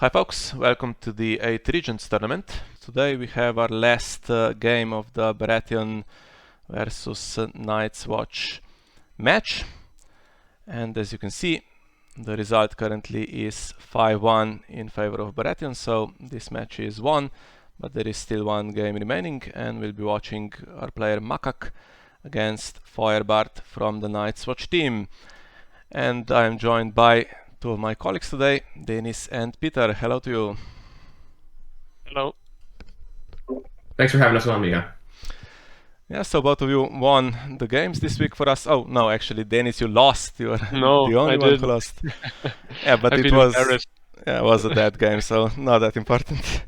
Hi folks, welcome to the 8 Regents tournament. Today we have our last game of the Baratheon versus Night's Watch match. And as you can see, the result currently is 5-1 in favor of Baratheon, so this match is won, but there is still one game remaining, and we'll be watching our player Makak against Feuerbart from the Night's Watch team. And I am joined by two of my colleagues today, Dennis and Peter. Hello to you. Hello. Thanks for having us on, Mika. Yeah, so both of you won the games this week for us. Oh, no, actually, Dennis, you lost. You were No, the only I one didn't. who lost. Yeah, but I've it been was, embarrassed. yeah, it was a dead game, so not that important.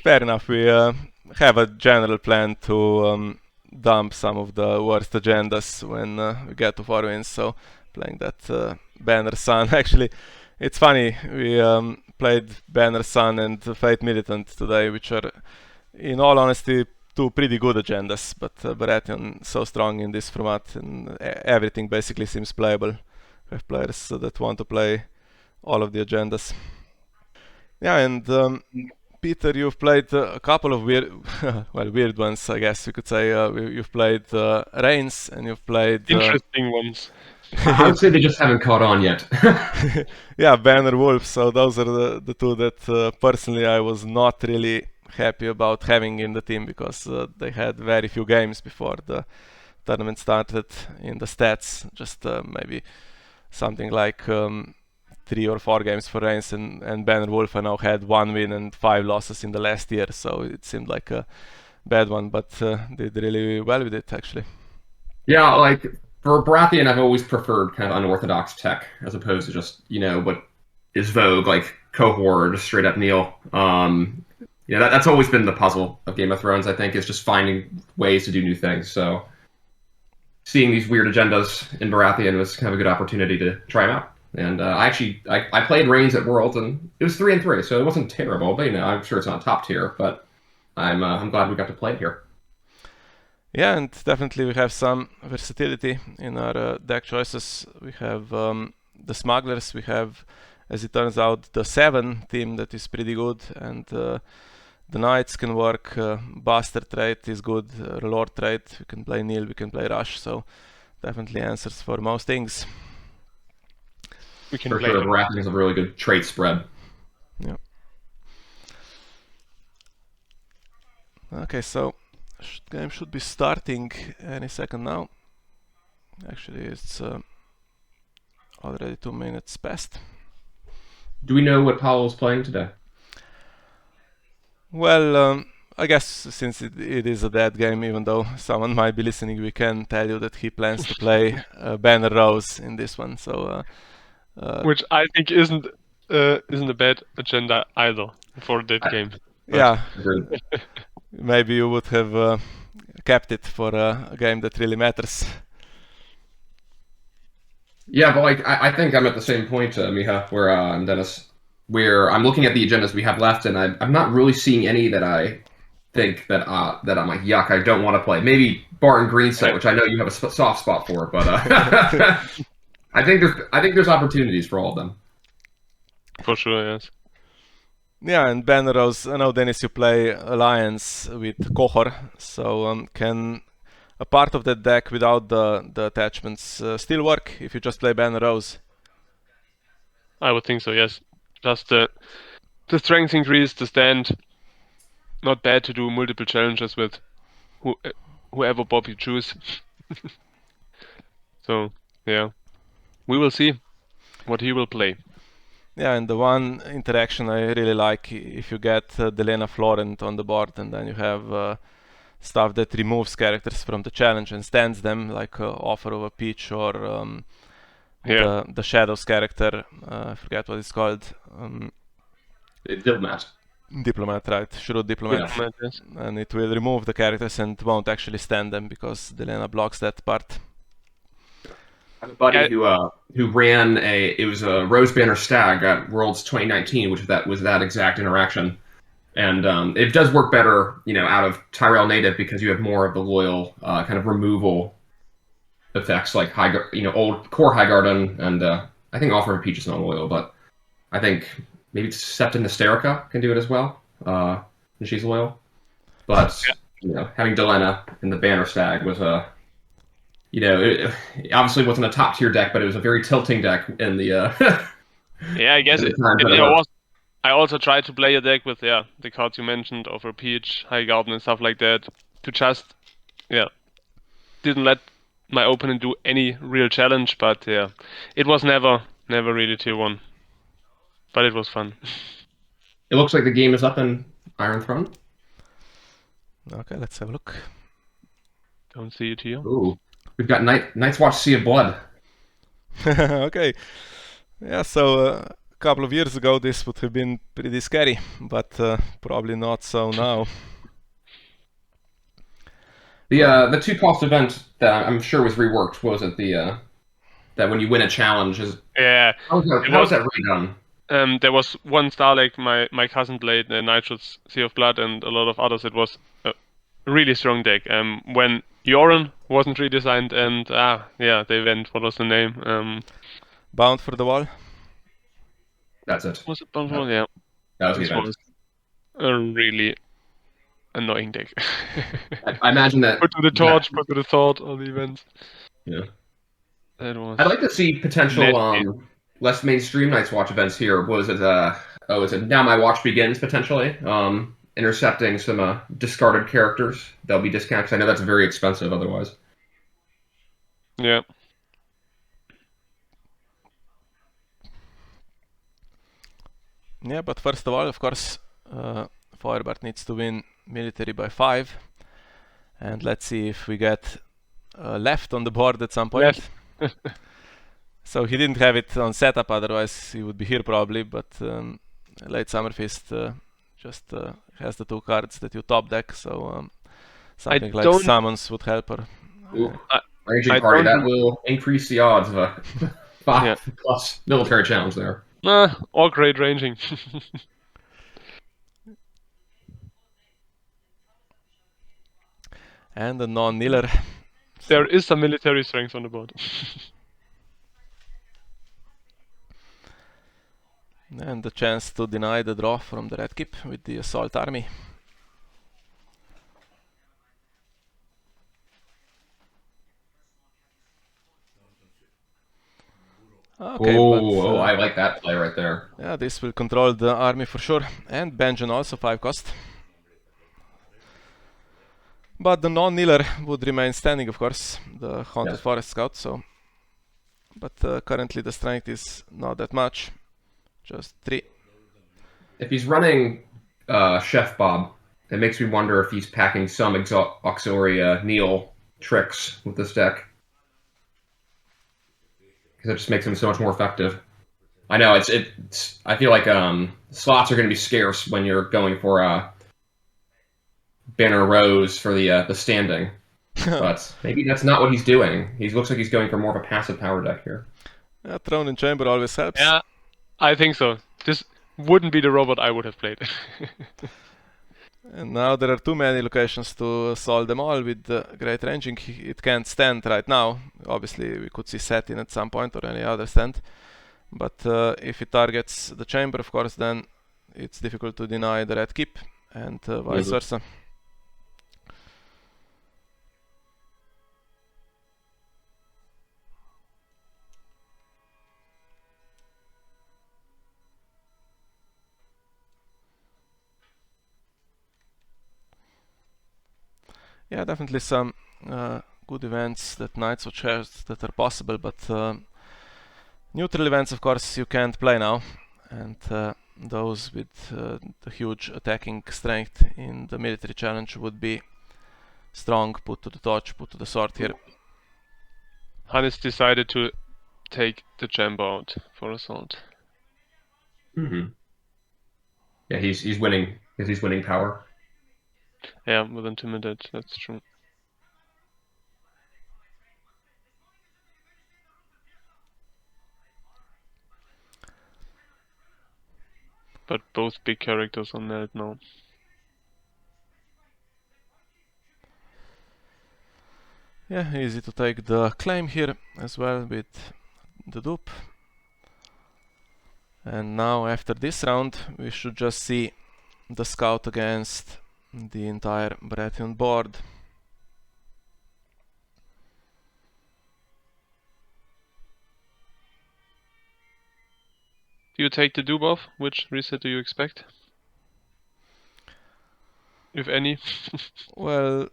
Fair enough. We have a general plan to dump some of the worst agendas when we get to 4 wins, so playing that Banner Sun. Actually, it's funny, we played Banner Sun and Fate Militant today, which are, in all honesty, two pretty good agendas, but Baratheon so strong in this format, and everything basically seems playable. We have players that want to play all of the agendas. Yeah, and Peter, you've played a couple of weird, well, weird ones, I guess you could say. You've played Reigns, and you've played... Interesting ones. I would say they just haven't caught on yet. yeah, Banner Wolf, so those are the two that personally I was not really happy about having in the team, because they had very few games before the tournament started in the stats, just maybe something like 3 or 4 games for Reigns, and Banner Wolf I now had 1 win and 5 losses in the last year, so it seemed like a bad one, but did really well with it actually. Yeah, like for Baratheon, I've always preferred kind of unorthodox tech as opposed to just, what is vogue, like cohort or just straight up Neil. That's always been the puzzle of Game of Thrones, I think, is just finding ways to do new things. So seeing these weird agendas in Baratheon was kind of a good opportunity to try them out. And I played Reigns at Worlds, and it was 3-3, so it wasn't terrible. But I'm sure it's not top tier. But I'm glad we got to play it here. Yeah, and definitely we have some versatility in our deck choices. We have the Smugglers, we have, as it turns out, the 7 team that is pretty good, and the Knights can work. Bastard trait is good, Lord trait, we can play Neil, we can play Rush, so definitely answers for most things. We can For play sure, Baratheon is a really good trait spread. Yeah. Okay, so game should be starting any second now. Actually, it's already 2 minutes past. Do we know what Paweł is playing today? Well, I guess since it is a dead game, even though someone might be listening, we can tell you that he plans to play Banner Rose in this one. So, which I think isn't a bad agenda either for that game. Yeah, maybe you would have kept it for a game that really matters. Yeah, but I think I'm at the same point, Miha, where Dennis, where I'm looking at the agendas we have left, and I'm not really seeing any that I think that I'm like, yuck, I don't want to play. Maybe Barton Greensight, which I know you have a soft spot for, but I think there's opportunities for all of them. For sure, yes. Yeah, and Banner Rose, I know, Dennis, you play Alliance with Kohor, so can a part of that deck without the attachments still work if you just play Banner Rose? I would think so, yes. Just the strength increase, the stand. Not bad to do multiple challenges with whoever Bob you choose. So, yeah. We will see what he will play. Yeah, and the one interaction I really like, if you get Delena Florent on the board, and then you have stuff that removes characters from the challenge and stands them, like Offer of a Peach or the Shadows character, I forget what it's called. Diplomat, right? Shrewd Diplomat. Yeah. Yes. And it will remove the characters and won't actually stand them because Delena blocks that part. I have a buddy who ran it was a Rose Banner Stag at Worlds 2019, which was that exact interaction. And it does work better, out of Tyrell native because you have more of the loyal kind of removal effects, like old core Highgarden, and I think Offer of Peach is not loyal, but I think maybe Septa Hysterica can do it as well. And she's loyal. But having Delena in the Banner Stag was it obviously wasn't a top tier deck, but it was a very tilting deck in the. Yeah, I guess in the it times that it worked. was. I also tried to play a deck with the cards you mentioned of a Peach, High Garden, and stuff like that to just didn't let my opponent do any real challenge, but it was never really tier 1. But it was fun. It looks like the game is up in Iron Throne. Okay, let's have a look. Don't see it here. Ooh, we've got Night's Watch Sea of Blood. Okay. Yeah, so a couple of years ago this would have been pretty scary, but probably not so now. The 2-cost event that I'm sure was reworked was it the that when you win a challenge is how's that redone? There was one star like my cousin played Nitro's Sea of Blood and a lot of others. It was a really strong deck. When Yoren wasn't redesigned and they went. What was the name? Bound for the Wall. That's it. Was it Bound for the Wall? Yeah. That was the This event. was a really annoying deck. I imagine that. Put to the torch, put to the thought on the events. Yeah. That was. I'd like to see potential less mainstream Night's Watch events here. Was it is it Now My Watch Begins potentially? Intercepting some discarded characters that'll be discounted. 'Cause I know that's very expensive otherwise. Yeah. Yeah, but first of all, of course, Feuerbart needs to win military by 5. And let's see if we get left on the board at some point. So he didn't have it on setup, otherwise he would be here probably, but late Summerfist just has the 2 cards that you top deck, so something like summons would help her. Ranging party, that will increase the odds of a 5+ military challenge there. All great ranging. And a non-kneeler. There is some military strength on the board. And the chance to deny the draw from the red keep with the assault army. Okay, I like that play right there. Yeah, this will control the army for sure. And Benjen also 5 cost. But the non-kneeler would remain standing, of course, the Haunted Forest Scout, so... But currently the strength is not that much, just 3. If he's running Chef Bob, it makes me wonder if he's packing some auxiliary Neil tricks with this deck. Because it just makes him so much more effective. I know, it's I feel like slots are going to be scarce when you're going for Banner Rose for the standing. But maybe that's not what he's doing. He looks like he's going for more of a passive power deck here. Yeah, Throne in Chamber always helps. Yeah, I think so. This wouldn't be the robot I would have played. And now there are too many locations to solve them all with great ranging. It can't stand right now. Obviously, we could see set in at some point or any other stand. But if it targets the chamber, of course, then it's difficult to deny the red keep, and vice versa. Yeah, definitely some good events that Night's Watch has that are possible, but neutral events, of course, you can't play now, and those with the huge attacking strength in the military challenge would be strong. Put to the torch, put to the sword here. Hannes decided to take the chamber out for assault. Yeah, he's winning because he's winning power. Yeah, with Intimidate, that's true. But both big characters on that now. Yeah, easy to take the claim here as well with the dupe. And now after this round, we should just see the scout against the entire Baratheon board. Do you take the do buff? Which reset do you expect? If any. Well,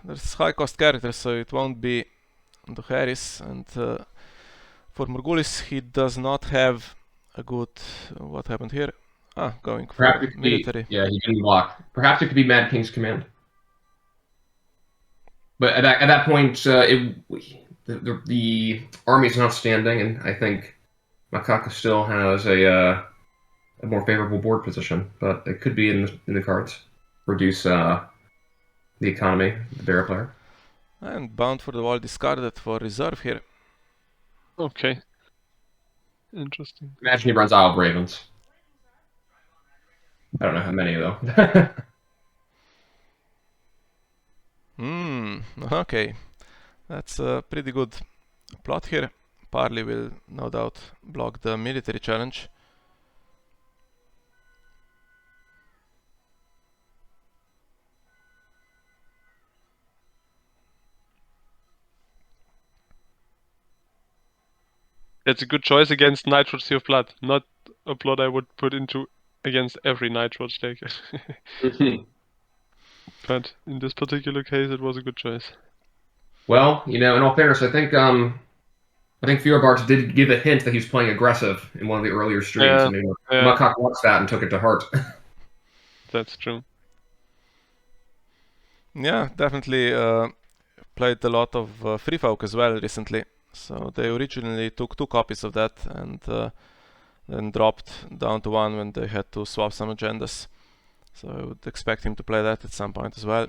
there's high cost characters, so it won't be the Harris, and for Morgulis he does not have a good... what happened here? Going for Perhaps it could military. be, yeah, he didn't block. Perhaps it could be Mad King's command. But at that point, the army is not standing, and I think Makak still has a more favorable board position. But it could be in the cards. Reduce the economy, the bear player. And Bound for the Wall discarded for reserve here. Okay. Interesting. Imagine he runs Isle of Ravens. I don't know how many though. Okay. That's a pretty good plot here. Parley will no doubt block the military challenge. It's a good choice against Nitro Sea of Blood. Not a plot I would put into against every Nitro deck. But in this particular case, it was a good choice. Well, in all fairness, I think Feuerbart did give a hint that he's playing aggressive in one of the earlier streams. Yeah, I mean, yeah. Makak watched that and took it to heart. That's true. Yeah, definitely played a lot of Free Folk as well recently. So they originally took 2 copies of that and then dropped down to 1 when they had to swap some agendas. So I would expect him to play that at some point as well.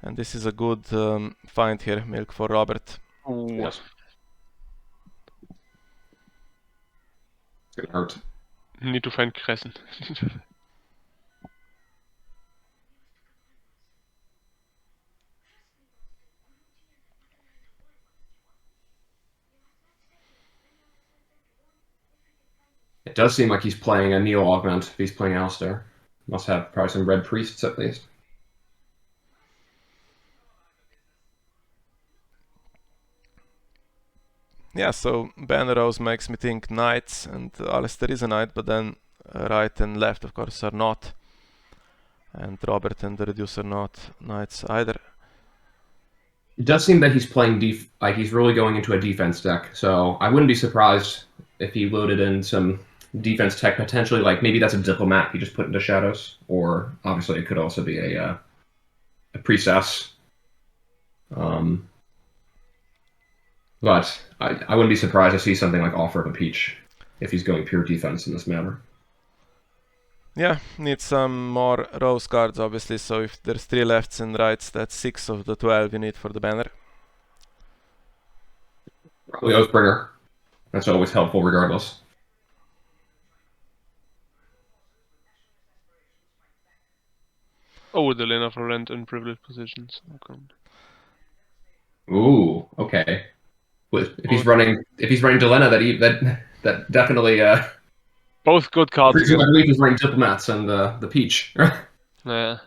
And this is a good find here, Milk for Robert. Yes. It's gonna hurt. Need to find Crescent. It does seem like he's playing a Neo Augment if he's playing Alistair. Must have probably some red priests at least. Yeah, so Banner Rose makes me think knights, and Alistair is a knight, but then right and left of course are not. And Robert and the Reduce are not knights either. It does seem that he's playing like he's really going into a defense deck, so I wouldn't be surprised if he loaded in some defense tech potentially, like maybe that's a diplomat he just put into shadows, or obviously it could also be a priestess. But I wouldn't be surprised to see something like Offer of a Peach if he's going pure defense in this matter. Yeah, need some more rose cards obviously, so if there's 3 lefts and rights, that's 6 of the 12 you need for the banner. Probably Oathbringer. That's always helpful regardless. Oh, the Lena for rent in privileged positions. Okay. Ooh, okay. If he's running Delena, that definitely Both good cards. I believe he's running diplomats and the Peach. Yeah.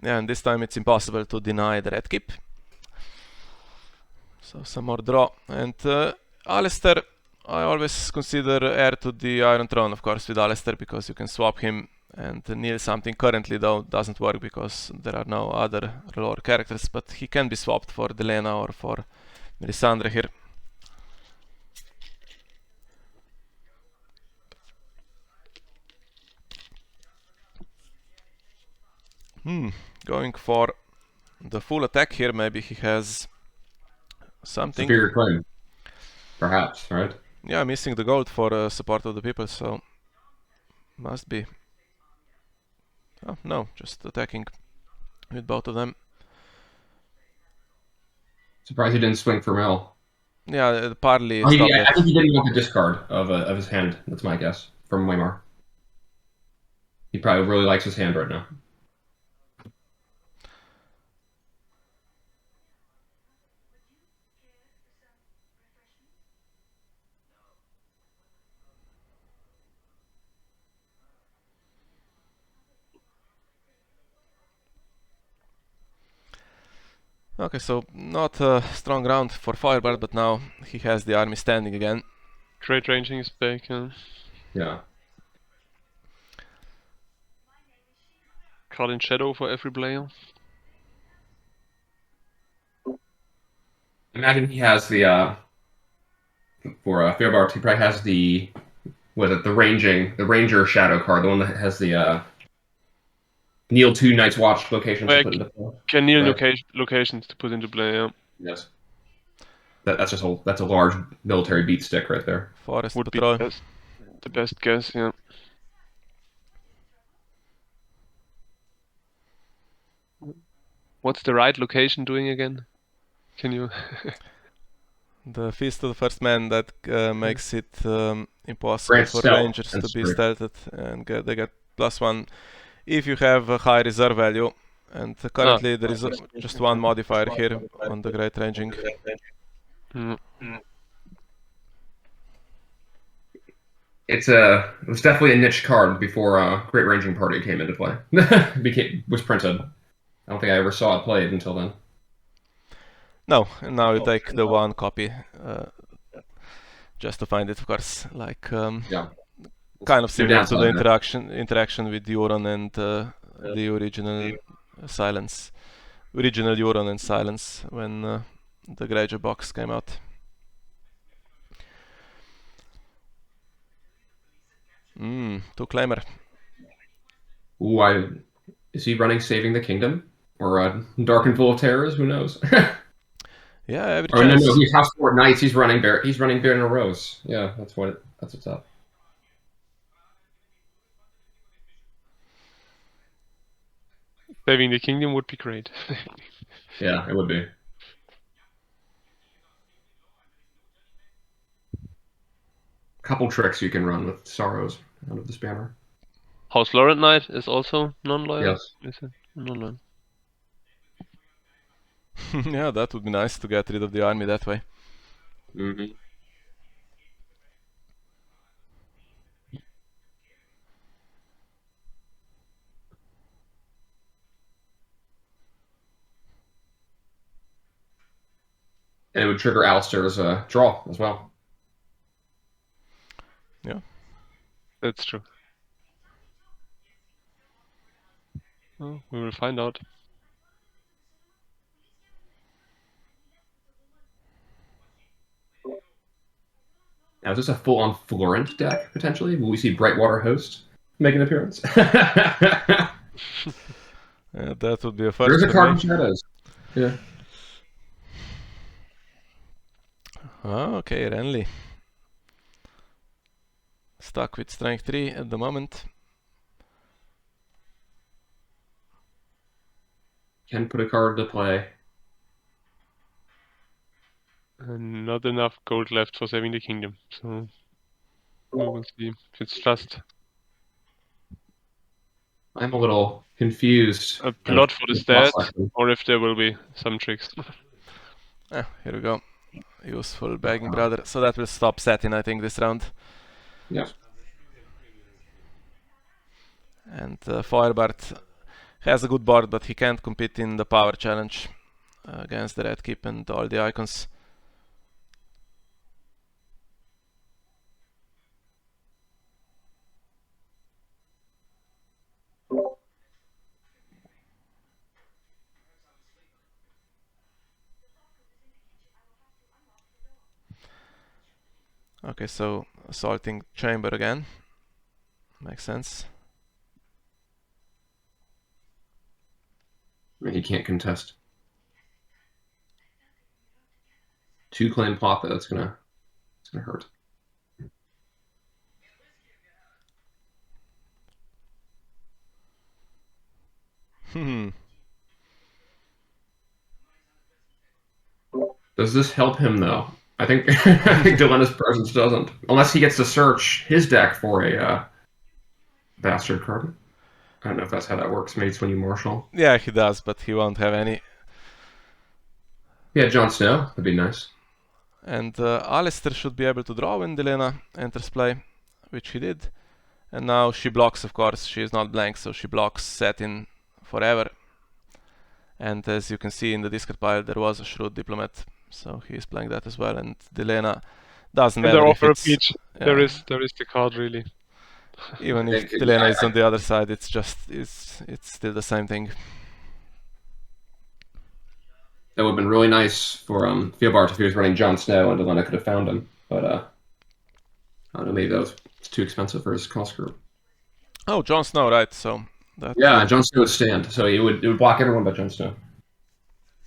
Yeah, and this time it's impossible to deny the red keep. So some more draw. And Alistair, I always consider heir to the Iron Throne, of course, with Alistair, because you can swap him and kneel something. Currently, though, doesn't work because there are no other lore characters, but he can be swapped for Delena or for Melisandre here. Going for the full attack here, maybe he has something. Superior claim. Perhaps, right? Yeah, missing the gold for support of the people, so must be. Oh, no, just attacking with both of them. Surprised he didn't swing for Mel. Yeah, partly. I think he didn't want the discard of his hand. That's my guess from Waymar. He probably really likes his hand right now. Okay, so not a strong round for Feuerbart, but now he has the army standing again. Great ranging is back. Yeah. Card in shadow for every player. Imagine he has the for Feuerbart, he probably has the the ranger shadow card, the one that has the kneel 2 Night's Watch locations to put into play. Can kneel Right. locations to put into play. Yeah. Yes. That's a large military beat stick right there. Forest Would be Patrol. the best guess. Yeah. What's the right location doing again? Can you? The Feast of the First Man that makes it impossible Grant for stealth Rangers and to be strength. stealthed, and they get +1 if you have a high reserve value. And currently there is just one modifier here on the Great Ranging. It was definitely a niche card before Great Ranging Party came into play. was printed. I don't think I ever saw it played until then. No, and now you take the one copy just to find it, of course. Like Yeah. kind of similar to the downside interaction with Euron and the original Silence, original Euron and Silence when the Greyjoy box came out. Two claimer. Ooh, is he running Saving the Kingdom or Dark and Full of Terrors? Who knows? Yeah, every Oh chance. no, he's House Fort Knights. He's running Baron of Rose. Yeah, that's what's up. Saving the Kingdom would be great. Yeah, it would be. Couple tricks you can run with Sorrows out of this banner. House Laurent Knight is also non-loyal. Yes. Is it non-loyal? Yeah, that would be nice to get rid of the army that way. Mm-hmm. And it would trigger Alistair's draw as well. Yeah. That's true. Well, we will find out. Now, is this a full-on Florent deck, potentially? Will we see Brightwater Host make an appearance? That would be a first. There's a for card me. in Shadows. Yeah. Oh, okay, Renly. Stuck with Strength 3 at the moment. Can put a card to play. And not enough gold left for Saving the Kingdom. So we will see if it's just I'm a little confused. a plot for the stat, or if there will be some tricks. Here we go. Useful Begging Brother. So that will stop Satin, I think, this round. Yes. And Feuerbart has a good board, but he can't compete in the power challenge against the Red Keep and all the icons. Okay, so assaulting chamber again. Makes sense. He can't contest. 2 claim plot though, it's gonna hurt. Does this help him though? I think Delena's presence doesn't, unless he gets to search his deck for a bastard card. I don't know if that's how that works. Maybe it's when you marshal. Yeah, he does, but he won't have any. Yeah, Jon Snow. That'd be nice. And Alistair should be able to draw when Delena enters play, which he did. And now she blocks, of course. She is not blank, so she blocks Satin forever. And as you can see in the discard pile, there was a Shrewd Diplomat, so he is playing that as well. And Delena doesn't And matter they're if over a it's peach. There is the card really. even I if think, Delena yeah, is on the other side, it's still the same thing. That would have been really nice for Feuerbart if he was running Jon Snow and Delena could have found him. But I don't know, maybe it's too expensive for his cost group. Oh, Jon Snow, right? So that Yeah, Jon Snow would stand, so it would block everyone but Jon Snow.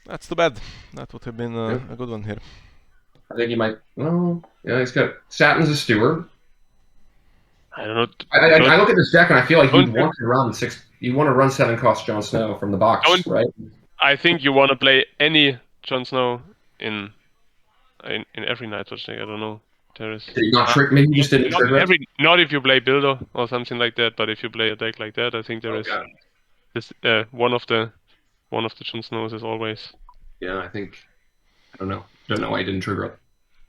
that's too bad. That would have been Yep. a good one here. I think he might. Well, yeah, he's got Saturn's a steward. I don't know. I look at this deck and I feel like Don't you'd you- want to run 6. You want to run 7 cost Jon Snow from the box, Don't- right? I think you want to play any Jon Snow in every Nightwatch deck. I don't know. There is. Did you not trick? Maybe you just didn't Not trigger it. not if you play Builder or something like that, but if you play a deck like that, I think there is Okay. this one of the Jon Snows is always. Yeah, I think. I don't know. Don't know why he didn't trigger it.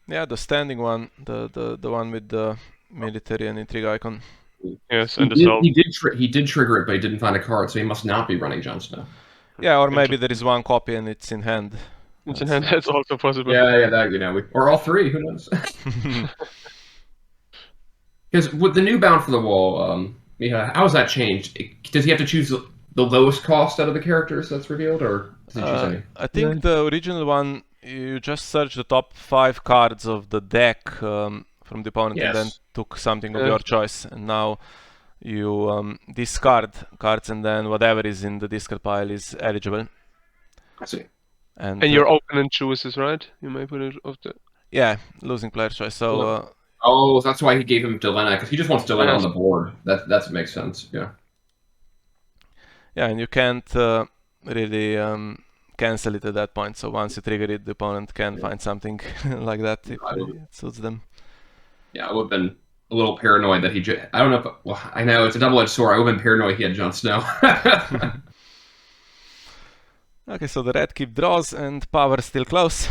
Yeah, the standing one, the one with the military and intrigue icon. Yes, He and did, as well. he did trigger it, but he didn't find a card, so he must not be running Jon Snow. Yeah, or maybe there is one copy and it's in hand. That's also possible. Yeah, that or all 3. Who knows? Because with the new Bound for the Wall, how has that changed? Does he have to choose the lowest cost out of the characters that's revealed, or does he choose any? I think the original one, you just search the top 5 cards of the deck from the opponent and then Yes. took something of Yeah. your choice. And now you discard cards and then whatever is in the discard pile is eligible. I see. And your opponent chooses, right? You may put it of the. Yeah, losing player choice. So Oh, that's why he gave him Delena, because he just wants Delena on Yes. the board. That makes sense. Yeah. yeah, and you can't really cancel it at that point. So once you trigger it, the opponent can find something like that if it suits them. Yeah, I would have been a little paranoid that I don't know if. Well, I know it's a double-edged sword. I would have been paranoid he had Jon Snow. Okay, so the red keep draws and power still close.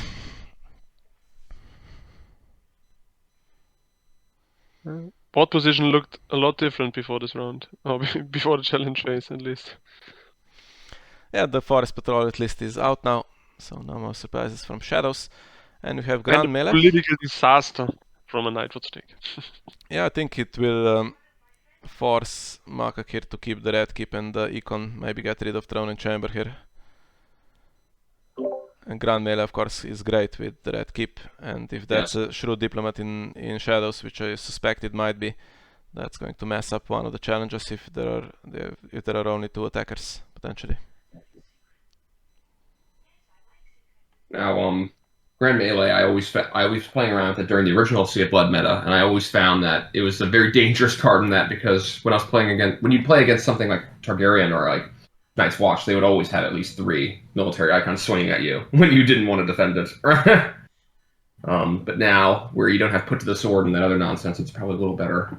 Board position looked a lot different before this round, or before the challenge phase at least. Yeah, the Forest Patrol at least is out now, so no more surprises from Shadows. And we have Grand And a Melee. political disaster from a Nightwatch deck. Yeah, I think it will force Makak here to keep the red keep and the Econ, maybe get rid of Throne and Chamber here. And Grand Melee, of course, is great with the red keep, and if that's a Shrewd Diplomat in Shadows, which I suspect it might be, that's going to mess up one of the challenges if there are only 2 attackers, potentially. Now, Grand Melee, I always playing around with it during the original Sea of Blood meta, and I always found that it was a very dangerous card in that, because when I was playing when you play against something like Targaryen or like Night's Watch, they would always have at least 3 military icons swinging at you when you didn't want to defend it. But now, where you don't have put to the sword and that other nonsense, it's probably a little better.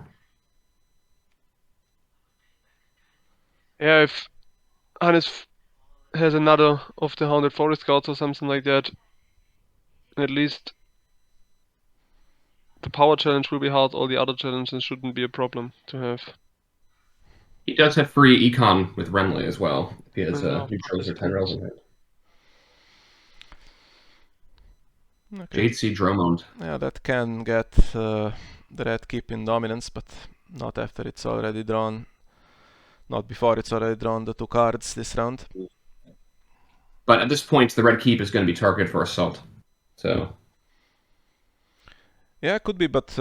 Yeah, if Hannes has another of the 100 Forest Guards or something like that, at least the power challenge will be hard. All the other challenges shouldn't be a problem to have. He does have free econ with Renly as well. If he has neutrals or 10 Okay. relevant. Okay. Jade Sea Dromond. Yeah, that can get the red keep in dominance, but not after it's already drawn. Not before it's already drawn the 2 cards this round. But at this point, the red keep is going to be targeted for assault. So. Yeah, could be, but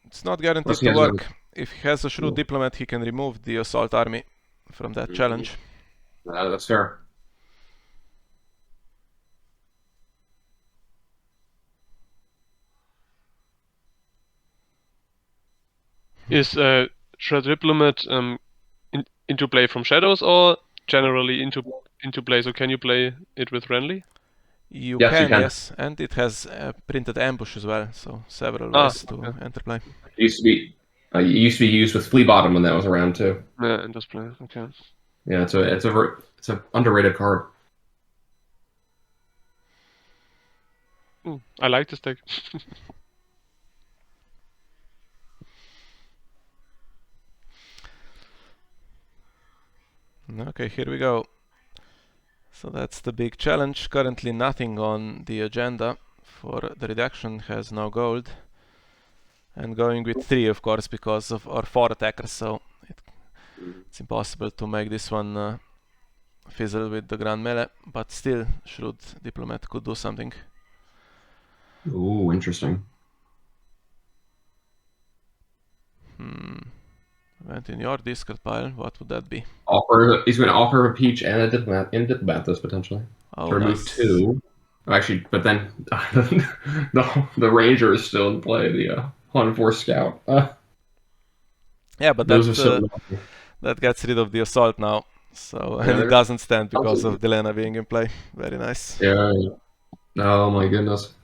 it's not guaranteed to work. If he has a Shrewd Diplomat, he can remove the assault army from that challenge. That's fair. Is Shrewd Diplomat into play from Shadows or generally into play? So can you play it with Renly? You Yes, can, you can. yes, and it has printed ambush as well, so several ways to enter play. It used to be used with Flea Bottom when that was around too. Yeah, in this play. Okay. Yeah, it's a underrated card. I like this deck. Okay, here we go. So that's the big challenge. Currently nothing on the agenda for the reduction, has no gold. And going with 3 of course because of our 4 attackers, so it's impossible to make this one fizzle with the grand melee, but still Shrewd Diplomat could do something. Ooh, interesting. Went in your discard pile, what would that be? He's going to offer a peach and a diplomatus potentially. Oh, to remove nice. 2. Actually, but then the ranger is still in play. The 104 scout. Yeah, but Those are so that gets rid of the assault now. So and it doesn't stand because of Delena being in play. Very nice. Yeah. Oh my goodness.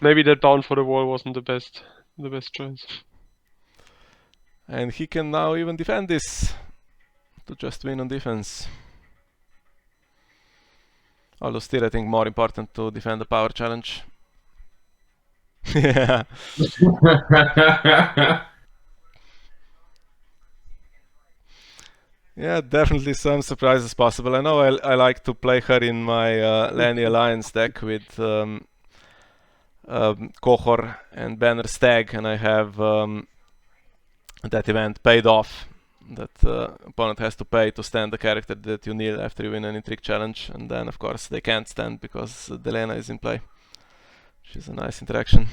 Maybe that bound for the wall wasn't the best choice. And he can now even defend this to just win on defense. Although still I think more important to defend the power challenge. Yeah. Yeah, definitely some surprises possible. I know I like to play her in my Lanny Alliance deck with Kohor and Banner Stag, and I have that event paid off. That opponent has to pay to stand the character that you kneel after you win an intrigue challenge, and then of course they can't stand because Delena is in play. She's a nice interaction.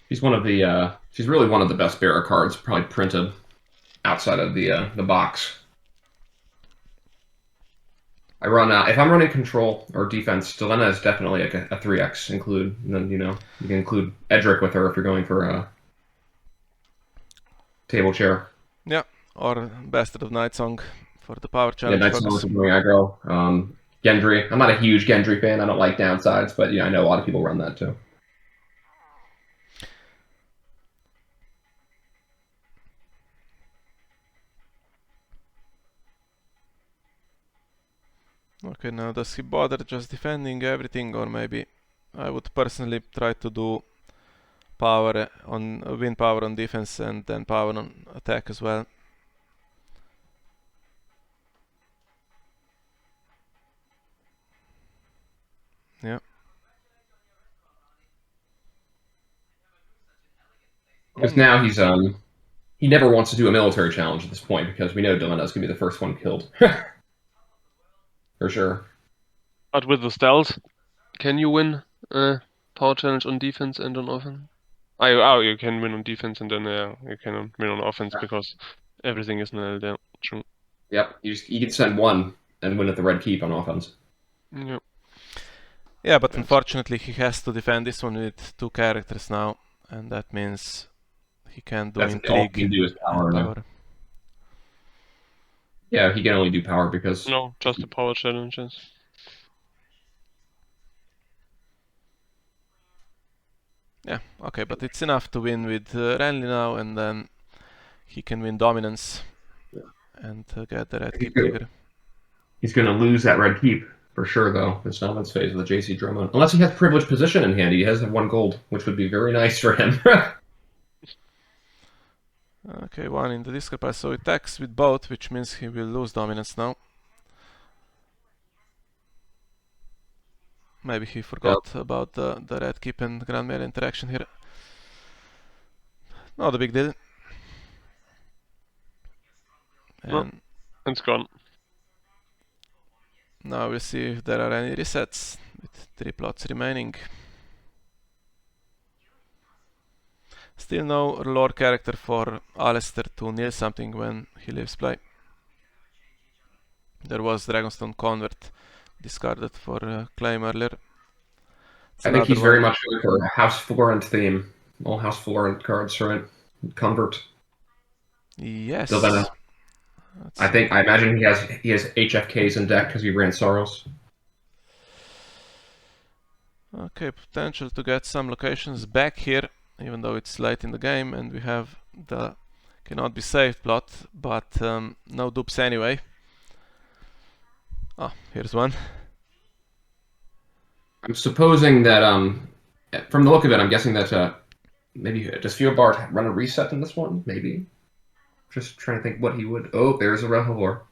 She's one of the she's really one of the best bearer cards probably printed outside of the box. I run if I'm running control or defense, Delena is definitely like a 3x include. And then you can include Edric with her if you're going for a table chair. Yeah, or Bastard of Nightsong for the power challenge. Yeah, Nightsong is doing aggro. Gendry. I'm not a huge Gendry fan. I don't like downsides, but I know a lot of people run that too. Okay, now does he bother just defending everything, or maybe I would personally try to do power on win power on defense and then power on attack as well. Yeah. Because now he never wants to do a military challenge at this point because we know Delena's gonna be the first one killed. For sure. But with the stealth, can you win power challenge on defense and on offense? You can win on defense and then you can win on offense because everything is nailed down. True. Yep, you can send 1 and win at the red keep on offense. Yep. Yeah, but unfortunately he has to defend this one with 2 characters now, and that means he can't do intrigue. All he can do is power. Yeah, he can only do power because... No, just the power challenges. Yeah, okay, but it's enough to win with Renly now, and then he can win dominance and get the red keep trigger. He's going to lose that red keep for sure, though. It's not his phase with the JC Drummond. Unless he has privileged position in hand, he has 1 gold, which would be very nice for him. Okay, 1 in the discard pile, so he attacks with both, which means he will lose dominance now. Maybe he forgot about the red keep and grand melee interaction here. Not a big deal. And it's gone. Now we'll see if there are any resets with 3 plots remaining. Still no lore character for Alistair to kneel something when he leaves play. There was Dragonstone Convert discarded for claim earlier. I think he's very much going for a House Florent theme. All House Florent cards, right? Convert. Yes. I imagine he has HFKs in deck because he ran Saros. Okay, potential to get some locations back here, even though it's late in the game, and we have the cannot be saved plot, but no dupes anyway. Oh, here's one. I'm supposing that from the look of it, I'm guessing that maybe does Feuerbart run a reset in this one? Maybe. Just trying to think what he would. Oh, there's a reservoir.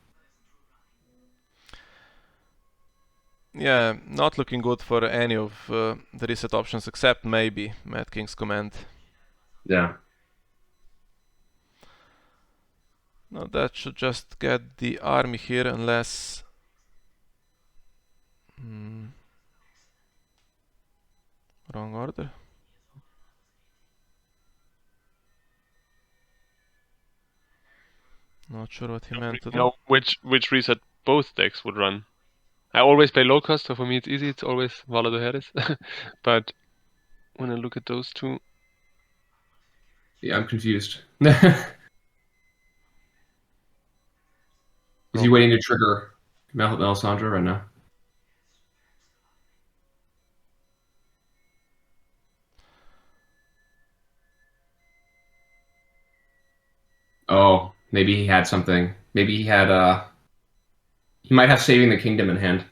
Yeah, not looking good for any of the reset options except maybe Mad King's Command. Yeah. No, that should just get the army here unless... wrong order. Not sure what he meant to You do. know which reset both decks would run. I always play low cost, so for me it's easy. It's always Valar the Harris. But when I look at those two, Yeah, I'm confused. Is he waiting to trigger Melisandre right now? Oh, maybe he had something. Maybe he had he might have Saving the Kingdom in hand.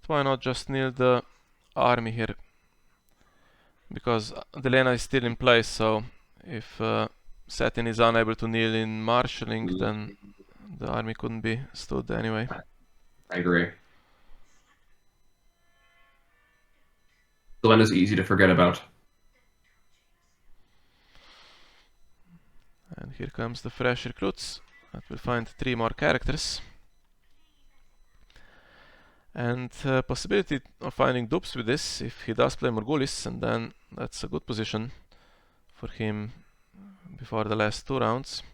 Why not just kneel the army here? Because the Lena is still in place, so if Satin is unable to kneel in marshalling, then the army couldn't be stood anyway. I agree. Lena's easy to forget about. And here comes the fresh recruits. That will find 3 more characters. And possibility of finding dupes with this if he does play Morgulis, and then that's a good position for him before the last 2 rounds.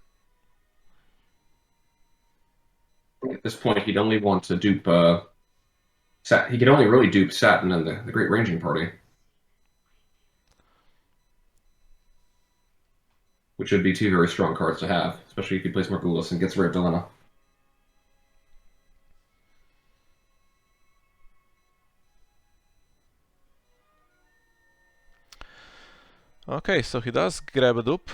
At this point, he'd only want to dupe he could only really dupe Satin and the Great Ranging Party. Which would be 2 very strong cards to have, especially if he plays Morgulis and gets rid of Delena. Okay, so he does grab a dupe,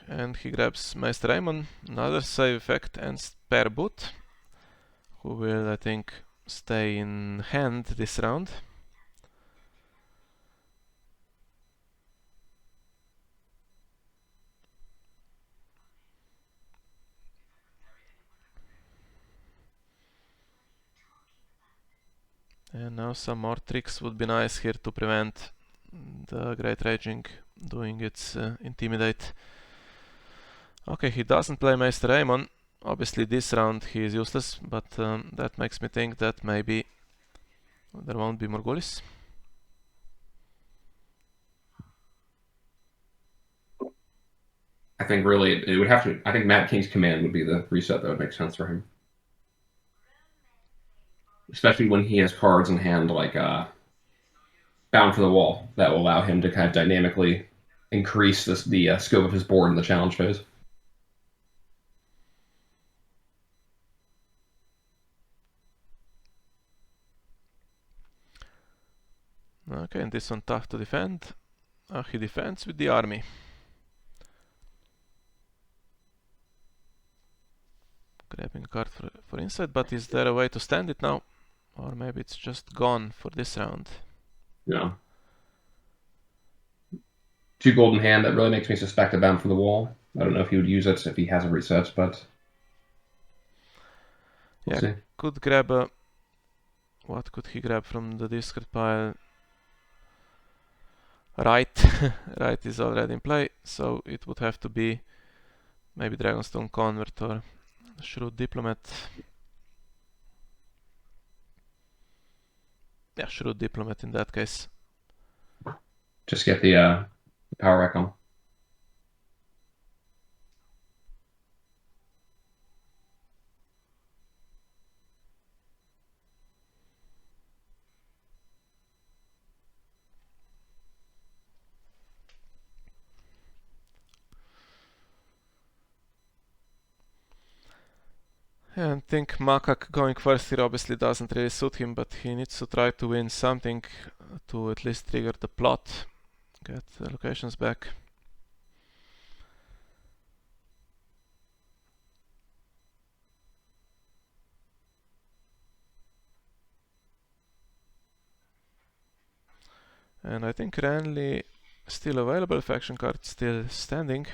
and he grabs Meister Aemon, another save effect, and Spare Boot, who will, I think, stay in hand this round. And now some more tricks would be nice here to prevent the Great Raging doing its Intimidate. Okay, he doesn't play Meister Aemon. Obviously this round he is useless, but that makes me think that maybe there won't be Morgulis. I think really it would have to. I think Mad King's Command would be the reset that would make sense for him. Especially when he has cards in hand like Bound for the Wall that will allow him to kind of dynamically increase the scope of his board in the challenge phase. Okay, and this one tough to defend. He defends with the army. Grabbing a card for insight, but is there a way to stand it now? Or maybe it's just gone for this round. Yeah. 2 gold in hand, that really makes me suspect a Bound for the Wall. I don't know if he would use it if he has a reset, but we'll see. Could grab a... What could he grab from the discard pile? Right. Right is already in play, so it would have to be maybe Dragonstone Convert or Shrewd Diplomat. Yeah, Shrewd Diplomat in that case. Just get the power rack on. And I think Makak going first here obviously doesn't really suit him, but he needs to try to win something to at least trigger the plot, get the locations back. And I think Renly still available, faction card still standing.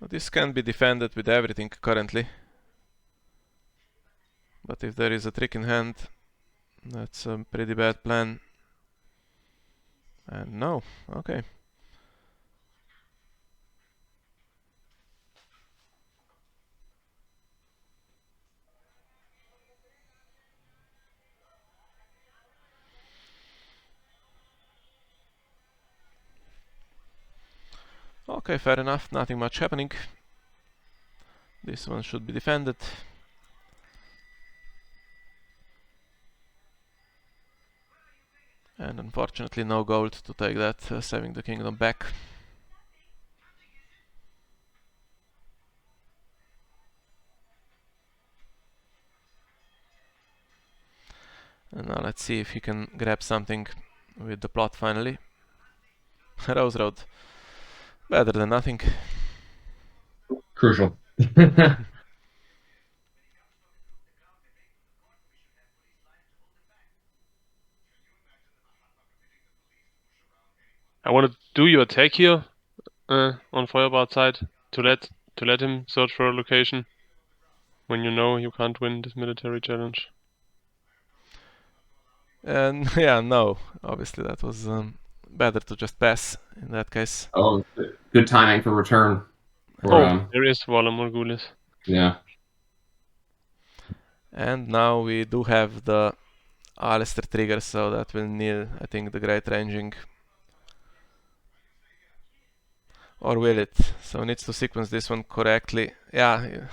This can't be defended with everything currently. But if there is a trick in hand, that's a pretty bad plan. And no, okay. Okay, fair enough, nothing much happening. This one should be defended. And unfortunately no gold to take that, saving the kingdom back. And now let's see if he can grab something with the plot finally. Rose Road. Better than nothing. Crucial. I want to do your attack here on Feuerbart side to let him search for a location when you know you can't win this military challenge. And yeah, no, obviously that was better to just pass in that case. Oh, good timing for return. For, there is Vala Morghulis. Yeah. And now we do have the Alistair trigger, so that will need, I think, the Great Ranging. Or will it? So needs to sequence this one correctly. Yeah,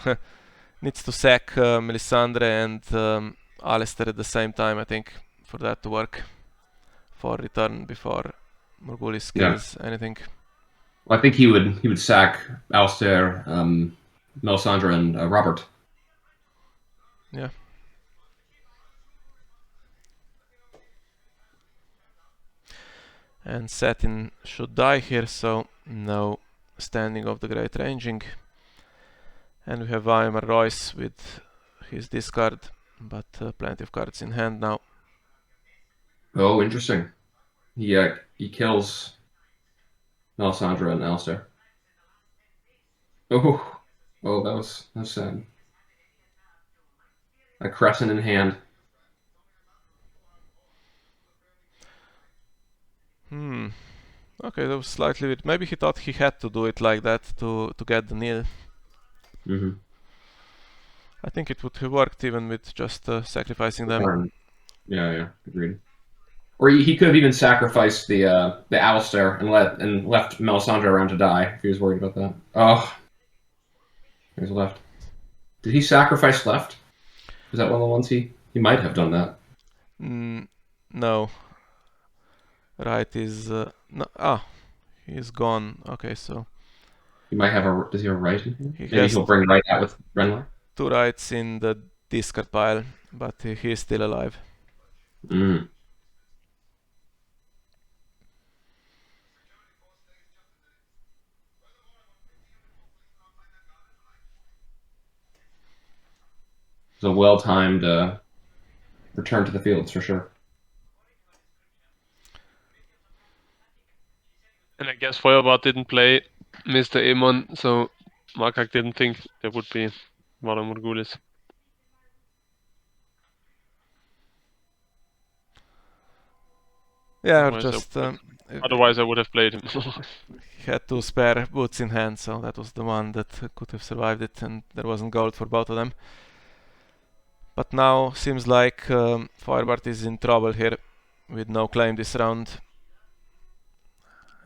needs to sack Melisandre and Alistair at the same time, I think, for that to work. For return before Morghulis kills anything. Well, I think he would sack Alistair, Melisandre, and Robert. Yeah. And Satin should die here, so no standing of the Great Ranging. And we have Weimar Royce with his discard, but plenty of cards in hand now. Oh, interesting. He kills Melisandre and Alistair. Oh, that's sad. A crescent in hand. Okay, that was slightly weird. Maybe he thought he had to do it like that to get the nil. I think it would have worked even with just sacrificing them. Yeah, agreed. Or he could have even sacrificed the Alistair and left Melisandre around to die if he was worried about that. Oh, there's left. Did he sacrifice left? Was that one of the ones he might have done that? No. Right is no. He's gone. Okay, so he might have a. Does he have a right in here? Maybe he'll bring right out with Renly. 2 rights in the discard pile, but he is still alive. It's a well-timed return to the fields for sure. And I guess Feuerbart didn't play Mr. Aemon, so Makak didn't think there would be Vala Morghulis. Yeah, otherwise I would have played him. He had 2 spare boots in hand, so that was the one that could have survived it, and there wasn't gold for both of them. But now seems like Feuerbart is in trouble here with no claim this round.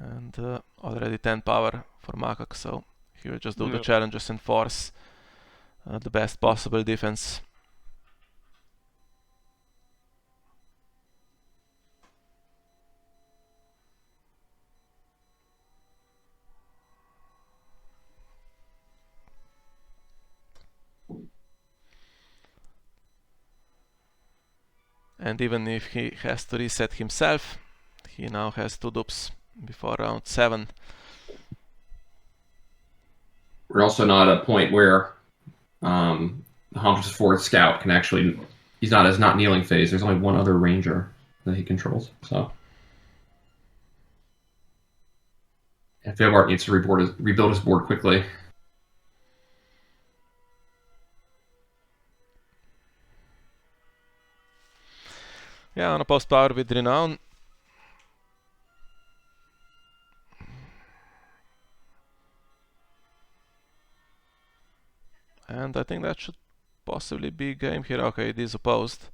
And already 10 power for Makak, so he will just do the challenges and force the best possible defense. And even if he has to reset himself, he now has 2 dupes before round 7. we're also not at a point where the Hunter's Ford Scout can actually. He's not kneeling phase. There's only one other ranger that he controls. So, and Feuerbart needs to rebuild his board quickly. Yeah, unopposed power with renown. And I think that should possibly be game here. Okay, it is opposed.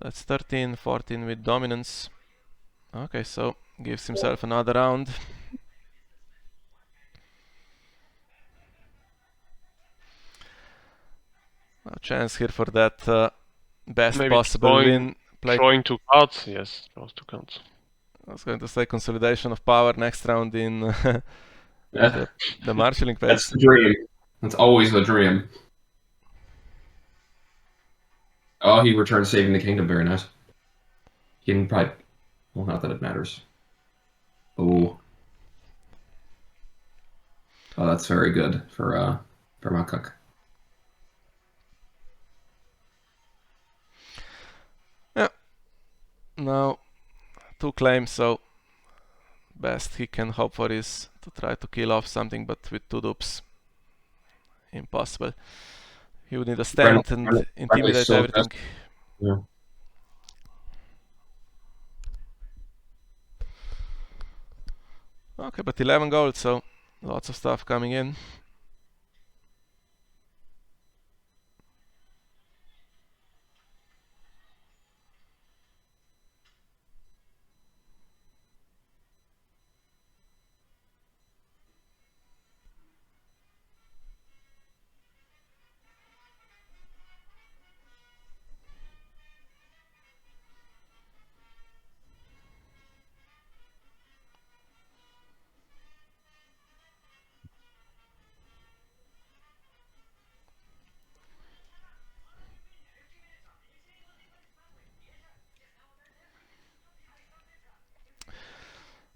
That's 13, 14 with dominance. Okay, so gives himself another round. A chance here for that best Maybe possible win. drawing 2 cards. Yes, draws 2 cards. I was going to say consolidation of power next round in Yeah. the marshalling That's phase. the dream. That's always the dream. Oh, he returned saving the kingdom. Very nice. He didn't probably. Well, not that it matters. Oh. Oh, that's very good for Makak. Yeah. Now 2 claims, so best he can hope for is to try to kill off something, but with 2 dupes, impossible. He would need a stand and intimidate everything. Yeah. Okay, but 11 gold, so lots of stuff coming in.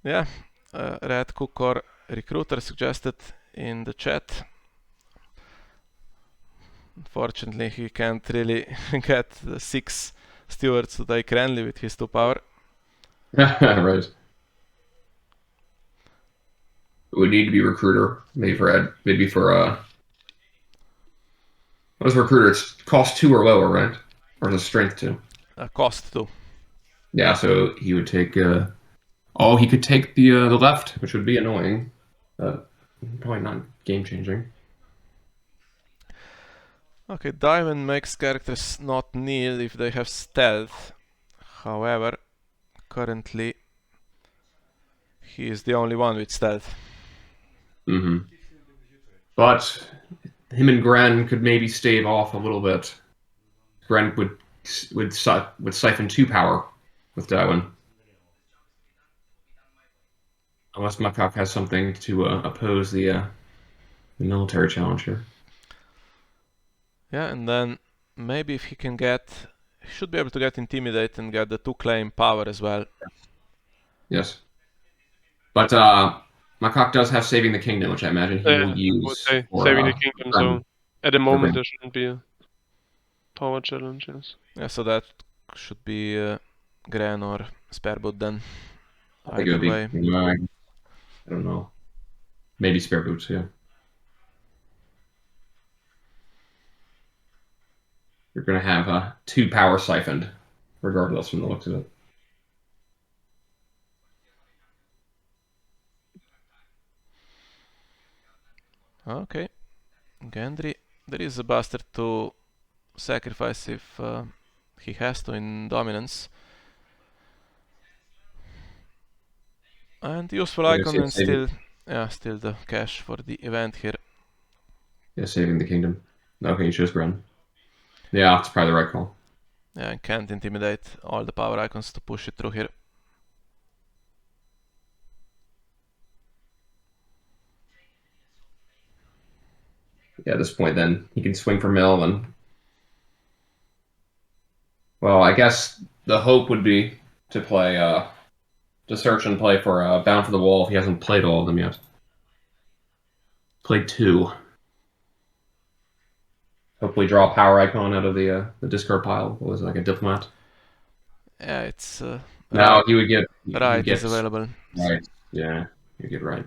Yeah, Red Cook or Recruiter suggested in the chat. Unfortunately, he can't really get the 6 stewards to take Renly with his 2 power. Right. It would need to be recruiter. Maybe for Ed. Maybe for what is recruiter? It's cost 2 or lower, right? Or is it strength 2? Cost 2. Yeah, so he would take. Oh, he could take the left, which would be annoying. Probably not game changing. Okay, Diamond makes characters not kneel if they have stealth. However, currently he is the only one with stealth. Mm-hmm. But him and Gren could maybe stave off a little bit. Gren would siphon 2 power with Darwin. Unless Makak has something to oppose the military challenge here. Yeah, and then maybe if he can get... He should be able to get Intimidate and get the 2 claim power as well. Yes. But Makak does have Saving the Kingdom, which I imagine he will use. For, saving the kingdom, so at the moment there shouldn't be a power challenge, yes. Yeah, so that should be Gran or Spareboot then. I think it would be. I don't know. Maybe Spare Boots, yeah. You're going to have 2 power siphoned, regardless from the looks of it. Okay. Gendry. There is a bastard to sacrifice if he has to in dominance. And useful icon and still the cash for the event here. Yeah, Saving the Kingdom. Okay, you chose Gren. Yeah, it's probably the right call. Yeah, and can't intimidate all the power icons to push it through here. Yeah, at this point then, he can swing for Mill and... Well, I guess the hope would be to play, to search and play for Bound for the Wall if he hasn't played all of them yet. Played 2. Hopefully draw a power icon out of the discard pile. What was it, like a diplomat? Yeah, it's No, he would get right is available. right. Yeah, you get right.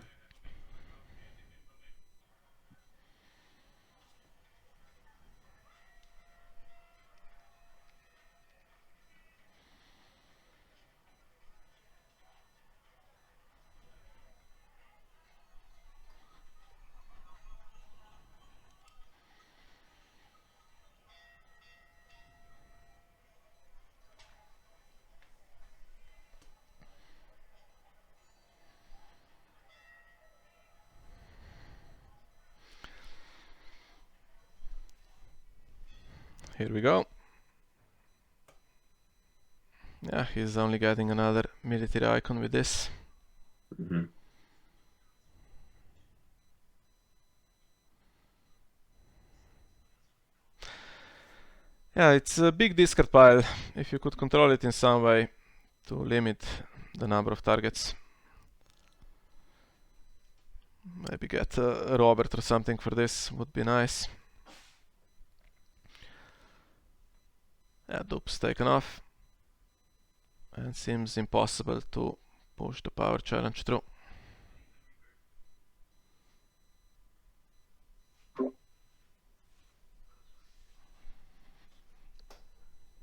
Here we go. Yeah, he's only getting another military icon with this. Mm-hmm. Yeah, it's a big discard pile. If you could control it in some way to limit the number of targets. Maybe get a Robert or something for this would be nice. Yeah, dupe's taken off. And seems impossible to push the power challenge through.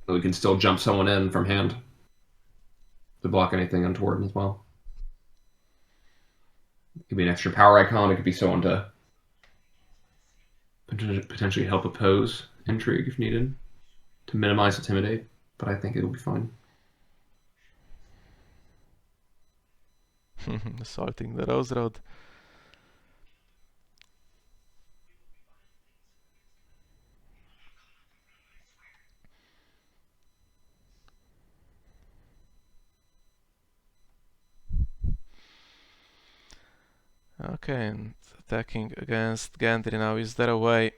So we can still jump someone in from hand to block anything untoward as well. It could be an extra power icon. It could be someone to potentially help oppose intrigue if needed to minimize intimidate. But I think it'll be fine. Assaulting the Rose Road. Okay, and attacking against Gendry now. Is there a way?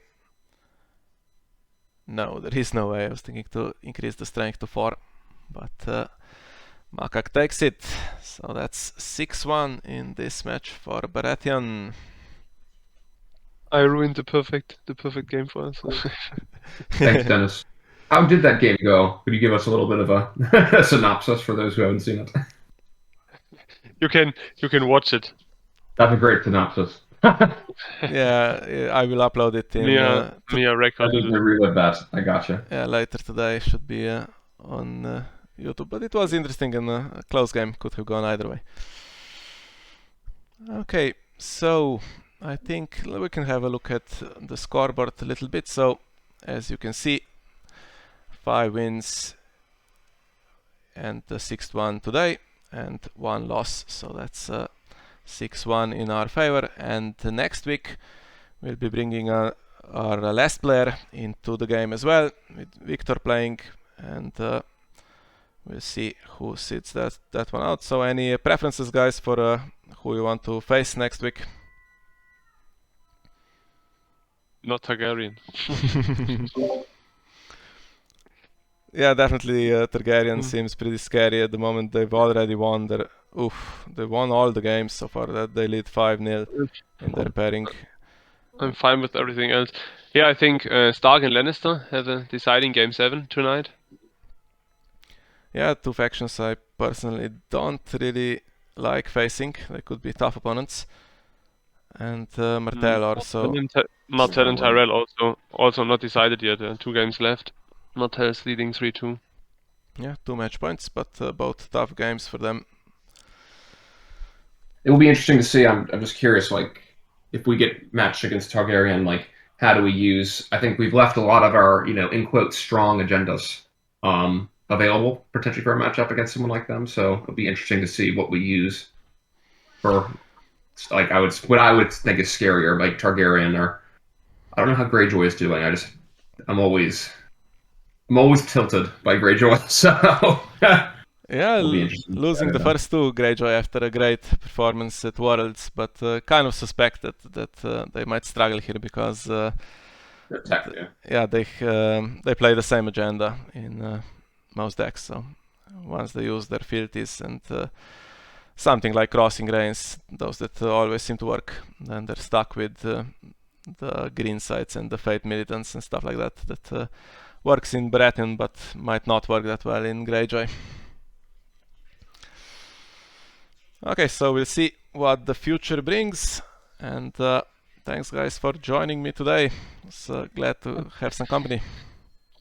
No, there is no way. I was thinking to increase the strength to 4. But Makak takes it. So that's 6-1 in this match for Baratheon. I ruined the perfect game for us. Thanks, Dennis. How did that game go? Could you give us a little bit of a synopsis for those who haven't seen it? You can watch it. That's a great synopsis. Yeah, I will upload it in Mia I record. need to relive that. I gotcha. yeah, later today. Should be on YouTube. But it was interesting and a close game. Could have gone either way. Okay, so I think we can have a look at the scoreboard a little bit. So as you can see, 5 wins and the 6th one today and 1 loss. So that's 6-1 in our favor. And next week we'll be bringing our last player into the game as well, with Victor playing, and we'll see who sits that one out. So any preferences, guys, for who you want to face next week? Not Targaryen. Yeah, definitely Targaryen seems pretty scary at the moment. They've already won they won all the games so far. That they lead 5-0 in their pairing. I'm fine with everything else. Yeah, I think Stark and Lannister have a deciding game 7 tonight. Yeah, 2 factions I personally don't really like facing. They could be tough opponents. And Martell also. Martell and Tyrell also not decided yet. 2 games left. Martell's leading 3-2. Yeah, 2 match points, but both tough games for them. It will be interesting to see. I'm just curious, like, if we get matched against Targaryen, like, how do we use? I think we've left a lot of our, in quote, strong agendas available potentially for a matchup against someone like them. So it'll be interesting to see what we use for, like, what I would think is scarier, like Targaryen, or I don't know how Greyjoy is doing. I'm always tilted by Greyjoy. So yeah, losing the first 2 Greyjoy after a great performance at Worlds, but kind of suspected that they might struggle here because they play the same agenda in most decks. So once they use their fealties and something like crossing reigns, those that always seem to work, and they're stuck with the green sites and the Fate militants and stuff like that, that works in Baratheon but might not work that well in Greyjoy. Okay, so we'll see what the future brings, and thanks guys for joining me today. It's glad to have some company.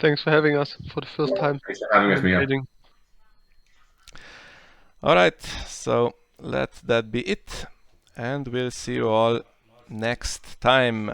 Thanks for having us for the first time. Thanks for having us, Mia. Alright, so let that be it, and we'll see you all next time.